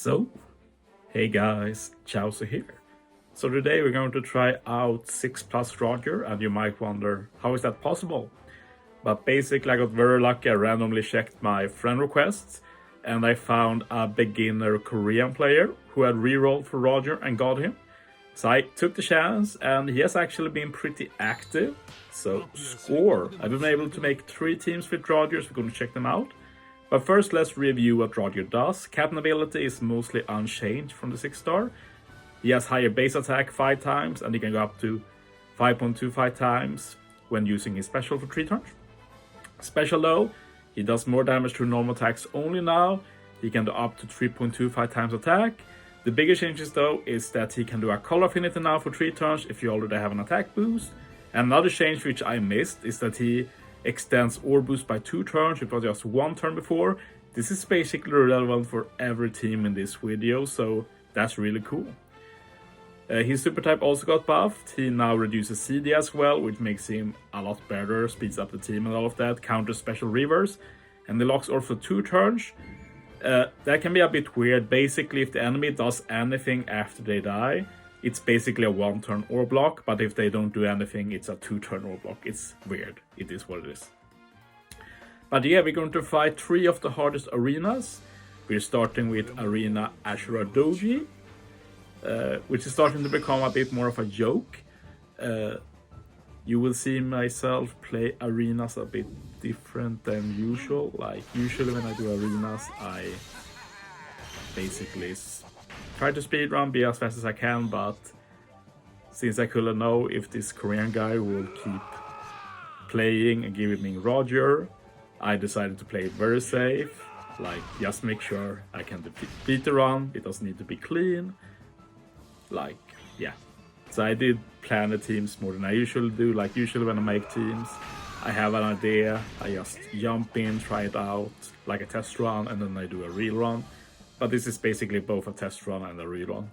So, hey guys, Chauzu here. So today we're going to try out 6+ Roger, and you might wonder, how is that possible? But basically I got very lucky. I randomly checked my friend requests and I found a beginner Korean player who had rerolled for Roger and got him. So I took the chance and he has actually been pretty active. So score! I've been able to make 3 teams with Roger, so we're going to check them out. But first let's review what Roger does. Captain ability is mostly unchanged from the 6-star. He has higher base attack 5 times and he can go up to 5.25 times when using his special for 3 turns. Special though, he does more damage to normal attacks only now. He can do up to 3.25 times attack. The bigger changes though is that he can do a color affinity now for 3 turns if you already have an attack boost. And another change which I missed is that he extends Orb boost by 2 turns. It was just 1 turn before. This is basically relevant for every team in this video, so that's really cool. His super type also got buffed. He now reduces CD as well, which makes him a lot better, speeds up the team and all of that, counters special reverse, and he locks Orb for 2 turns. That can be a bit weird. Basically, if the enemy does anything after they die, it's basically a 1-turn Orb block, but if they don't do anything, it's a 2-turn Orb block. It's weird. It is what it is. But yeah, we're going to fight 3 of the hardest arenas. We're starting with Arena Ashura Doji, which is starting to become a bit more of a joke. You will see myself play arenas a bit different than usual. Like usually when I do arenas, I basically try to speedrun, be as fast as I can, but since I couldn't know if this Korean guy will keep playing and giving me Roger, I decided to play it very safe. Like just make sure I can beat the run, it doesn't need to be clean. Like, yeah. So I did plan the teams more than I usually do. Like usually when I make teams, I have an idea, I just jump in, try it out, like a test run, and then I do a real run. But this is basically both a test run and a real run.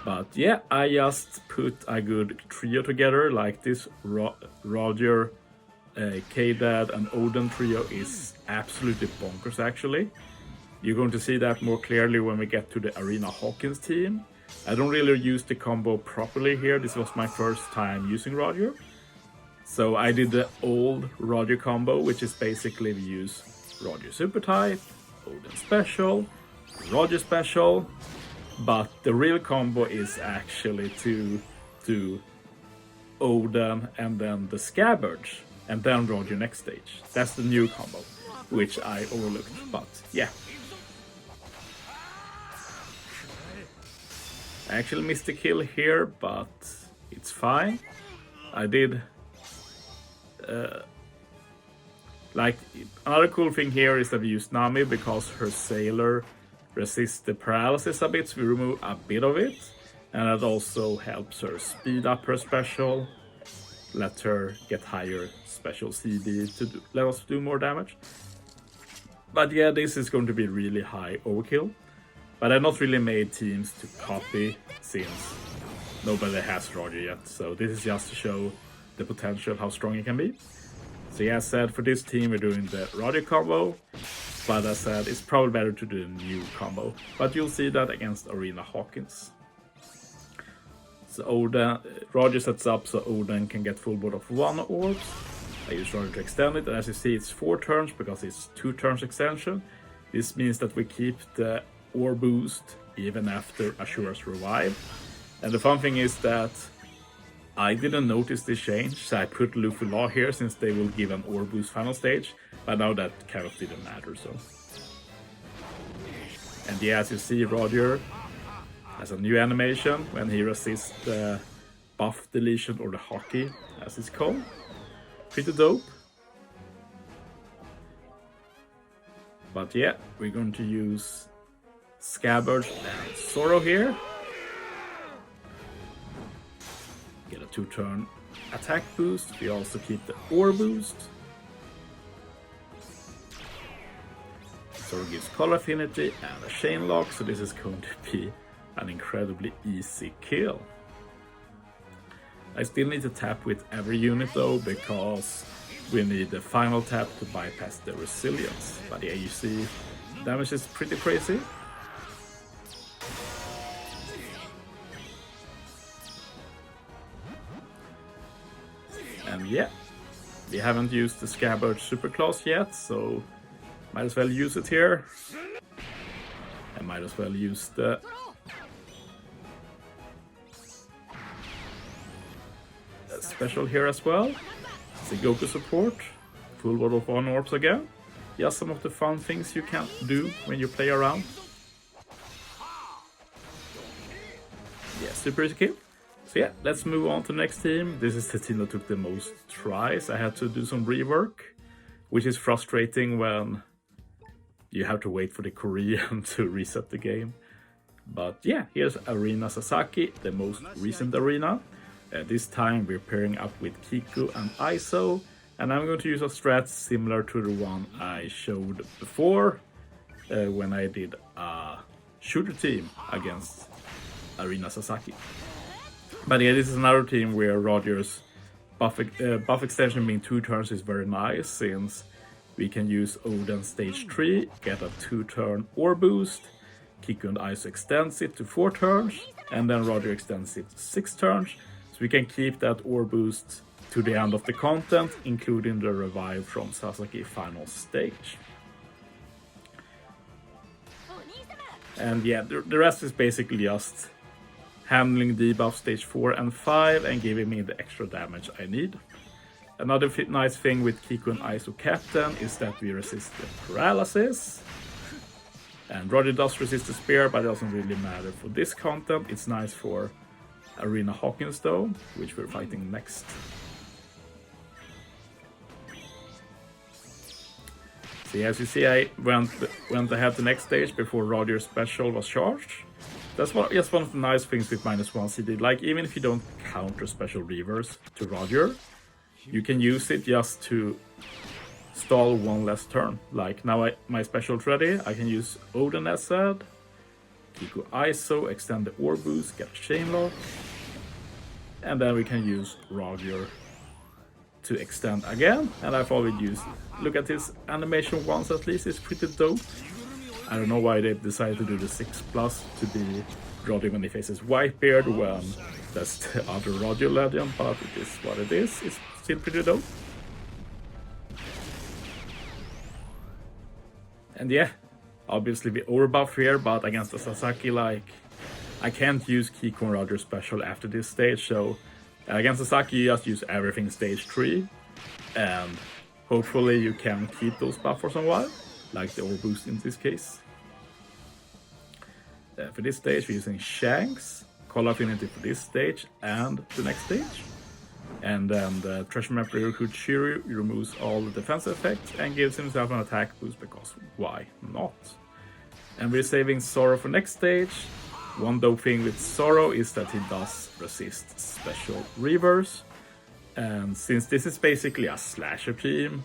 But yeah, I just put a good trio together, like this Roger, K-Dad and Odin trio is absolutely bonkers actually. You're going to see that more clearly when we get to the Arena Hawkins team. I don't really use the combo properly here. This was my first time using Roger. So I did the old Roger combo, which is basically we use Roger super type, Odin special, Roger special. But the real combo is actually to do Odin and then the Scabbards and then Roger next stage. That's the new combo, which I overlooked, but yeah. I actually missed the kill here, but it's fine. I did... like, another cool thing here is that we use Nami because her sailor resists the paralysis a bit, so we remove a bit of it. And that also helps her speed up her special, let her get higher special CD to let us do more damage. But yeah, this is going to be really high overkill. But I've not really made teams to copy since nobody has Roger yet. So this is just to show the potential, how strong it can be. So yeah, as I said, for this team we're doing the Roger combo. But as I said, it's probably better to do the new combo. But you'll see that against Arena Hawkins. So Odin, Roger sets up so Odin can get full board of 1 orbs. I use Roger to extend it, and as you see it's 4 turns because it's 2 turns extension. This means that we keep the Orb boost even after Ashura's revive. And the fun thing is that I didn't notice this change, so I put Luffy Law here since they will give an Orb boost final stage, but now that kind of didn't matter, so. And yeah, as you see, Roger has a new animation when he resists the buff deletion, or the hockey as it's called. Pretty dope. But yeah, we're going to use Scabbard and Zoro here. Get a 2-turn attack boost. We also keep the Orb boost. Zoro gives color affinity and a chain lock, so this is going to be an incredibly easy kill. I still need to tap with every unit though, because we need the final tap to bypass the resilience. But yeah, you see damage is pretty crazy. And yeah, we haven't used the Scabbard Superclass yet, so might as well use it here. I might as well use the special here as well. It's a Goku support, full World of One orbs again. Just some of the fun things you can do when you play around. Yeah, super easy kill. So yeah, let's move on to the next team. This is the team that took the most tries. I had to do some rework, which is frustrating when you have to wait for the Korean to reset the game. But yeah, here's Arena Sasaki, the most recent arena. This time we're pairing up with Kiku and Iso, and I'm going to use a strat similar to the one I showed before when I did a shooter team against Arena Sasaki. But yeah, this is another team where Roger's buff extension being 2 turns is very nice, since we can use Odin stage 3, get a 2-turn ore boost, Kiku and Iso extends it to 4 turns, and then Roger extends it to 6 turns, so we can keep that ore boost to the end of the content, including the revive from Sasaki final stage. And yeah, the rest is basically just handling debuff stage 4 and 5 and giving me the extra damage I need. Another nice thing with Kiku and Iso Captain is that we resist the paralysis. And Roger does resist the spear, but it doesn't really matter for this content. It's nice for Arena Hawkins though, which we're fighting next. So yeah, as you see, I went ahead to the next stage before Roger's special was charged. That's just one of the nice things with -1 CD. Like, even if you don't counter special reverse to Roger, you can use it just to stall 1 less turn. Like, now my special's ready, I can use Odin as said, Kiku Iso, extend the ore boost, get a chain lock, and then we can use Roger to extend again. And I've already used, look at his animation once at least, it's pretty dope. I don't know why they decided to do the 6+ to be Roger when he faces Whitebeard when that's the other Roger legend, but it is what it is. It's still pretty dope. And yeah, obviously we overbuff here, but against the Sasaki, like, I can't use Kiku and Roger special after this stage, so against Sasaki you just use everything stage 3, and hopefully you can keep those buffs for some while, like the overboost in this case. For this stage we're using Shanks, Call Affinity for this stage and the next stage. And then the Treasure Map Recruit Shiryu removes all the defense effects and gives himself an attack boost, because why not? And we're saving Sorrow for next stage. One dope thing with Sorrow is that he does resist special reverse. And since this is basically a slasher team,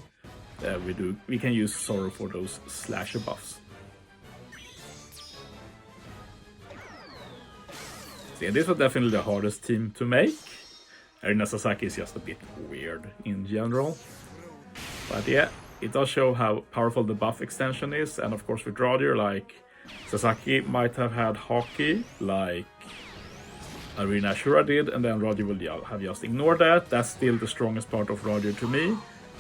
we can use Sorrow for those slasher buffs. So yeah, this was definitely the hardest team to make. Arena Sasaki is just a bit weird in general. But yeah, it does show how powerful the buff extension is, and of course with Roger, like, Sasaki might have had Hockey, like Arena Ashura did, and then Roger will have just ignored that. That's still the strongest part of Roger to me,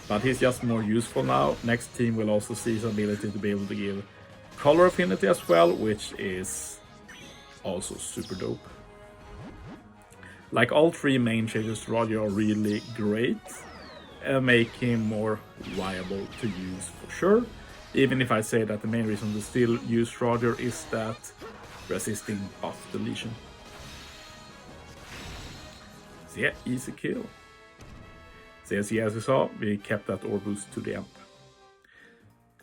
but he's just more useful now. Next team will also see his ability to be able to give color affinity as well, which is also super dope. Like, all 3 main changes to Roger are really great and make him more viable to use for sure. Even if I say that the main reason to still use Roger is that resisting buff deletion. So yeah, easy kill. So as you saw, we kept that ore boost to the end.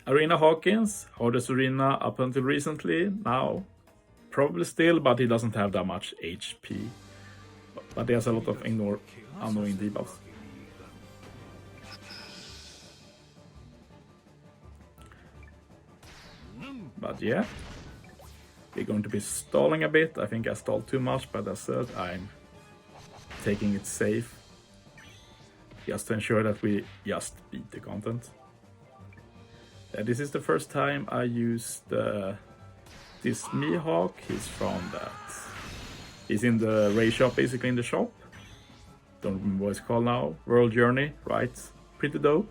Arena Hawkins, hardest arena up until recently. Now, probably still, but he doesn't have that much HP. But there's a lot of annoying debuffs. But yeah, we're going to be stalling a bit. I think I stalled too much, but as said, I'm taking it safe, just to ensure that we just beat the content. This is the first time I used this Mihawk. He's from that. He's in the race shop, basically in the shop. Don't remember what it's called now. World Journey, right? Pretty dope.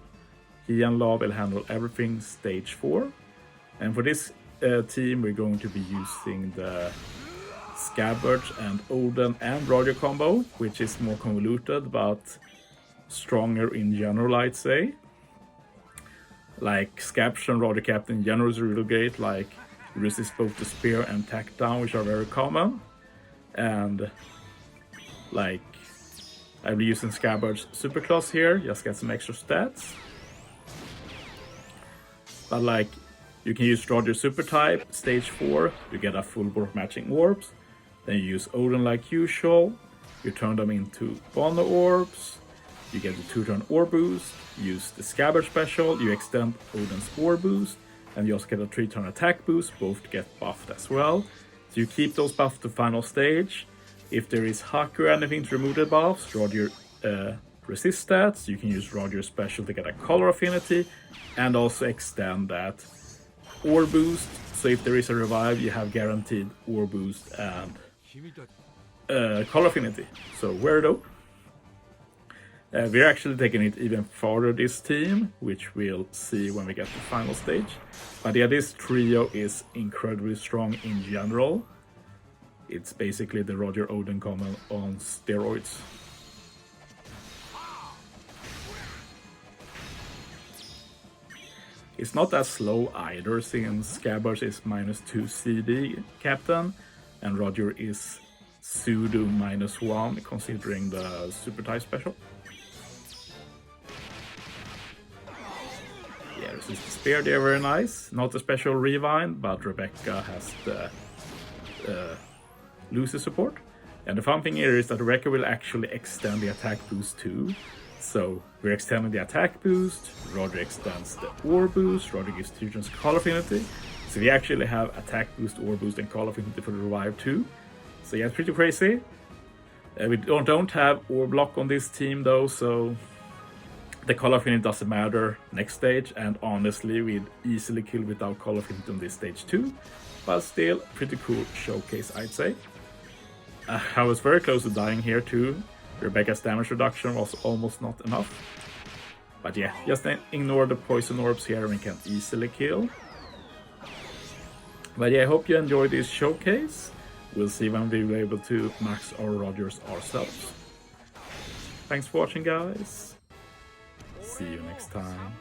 He and Law will handle everything stage 4. And for this team, we're going to be using the Scabbard and Odin and Roger combo, which is more convoluted but stronger in general, I'd say. Like Scabbard and Roger Captain in general is really great, like resist both the spear and tack down, which are very common. And like I'll be using Scabbard's superclass here, just get some extra stats. But like you can use Roger super type, stage 4, you get a full board matching orbs. Then you use Odin like usual, you turn them into Bono orbs, you get the 2-turn orb boost, use the Scabbard special, you extend Odin's orb boost, and you also get a 3-turn attack boost, both get buffed as well. So you keep those buffs to final stage. If there is Haku or anything to remove the buffs, Roger resist stats, you can use Roger's special to get a color affinity, and also extend that orb boost. So if there is a revive, you have guaranteed orb boost and color affinity. So very dope. We're actually taking it even farther this team, which we'll see when we get to the final stage. But yeah, this trio is incredibly strong in general. It's basically the Roger Odin combo on steroids. It's not as slow either, since Scabbard is -2 CD captain, and Roger is pseudo -1 considering the super type special. Yeah, this is the spear, they're very nice. Not a special rewind, but Rebecca has the Lucy support. And the fun thing here is that Rebecca will actually extend the attack boost too. So we're extending the attack boost, Roger extends the orb boost, Roger gives 2-turns color affinity. So we actually have attack boost, orb boost, and color affinity for the revive too. So yeah, it's pretty crazy. We don't have orb lock on this team though, so the color affinity doesn't matter next stage, and honestly we'd easily kill without color affinity on this stage too. But still, pretty cool showcase, I'd say. I was very close to dying here too. Rebecca's damage reduction was almost not enough. But yeah, just ignore the poison orbs here and we can easily kill. But yeah, I hope you enjoyed this showcase. We'll see when we'll be able to max our Rogers ourselves. Thanks for watching, guys. See you next time.